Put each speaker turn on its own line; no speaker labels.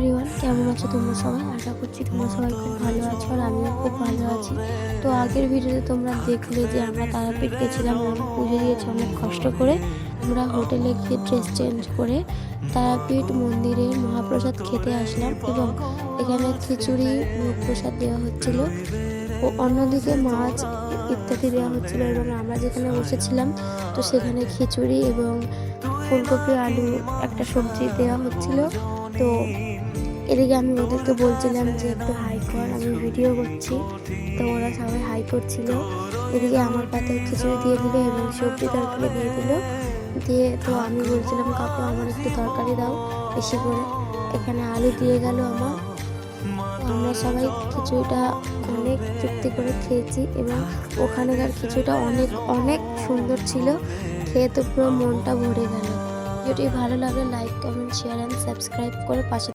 Everyone, কেমন আছো তোমরা সবাই? আশা করছি তোমরা সবাই খুব ভালো আছো আর আমিও খুব ভালো আছি। তো আগের ভিডিওতে তোমরা দেখলে যে আমরা তারাপীঠ গেছিলাম এবং পুজো দিয়েছি অনেক কষ্ট করে। আমরা হোটেলে গিয়ে ড্রেস চেঞ্জ করে তারাপীঠ মন্দিরের মহাপ্রসাদ খেতে আসলাম এবং এখানে খিচুড়ি ভোগ প্রসাদ দেওয়া হচ্ছিল ও অন্যদিকে মাছ ইত্যাদি দেওয়া হচ্ছিল এবং আমরা যেখানে বসেছিলাম তো সেখানে খিচুড়ি এবং ফুলকপি আলু একটা সবজি দেওয়া হচ্ছিল। তো এদিকে আমি ওদেরকে বলছিলাম যে একটু হাই কর, আমি ভিডিও করছি। তো ওরা সবাই হাই করছিল। এদিকে আমার পাতে খিচুড়ি দিয়ে দিল এবং সবজি তরকারি দিয়ে দিল। দিয়ে তো আমি বলছিলাম কাকু আমার একটু তরকারি দাও বেশি করে। এখানে আলু দিয়ে গেল আমার। আমরা সবাই খিচুড়িটা অনেক তৃপ্তি করে খেয়েছি এবং ওখানকার খিচুড়িটা অনেক অনেক সুন্দর ছিল। খেয়ে তো পুরো মনটা ভরে গেল। ভিডিওটি ভালো লাগলে like, comment, share and subscribe করে পাশে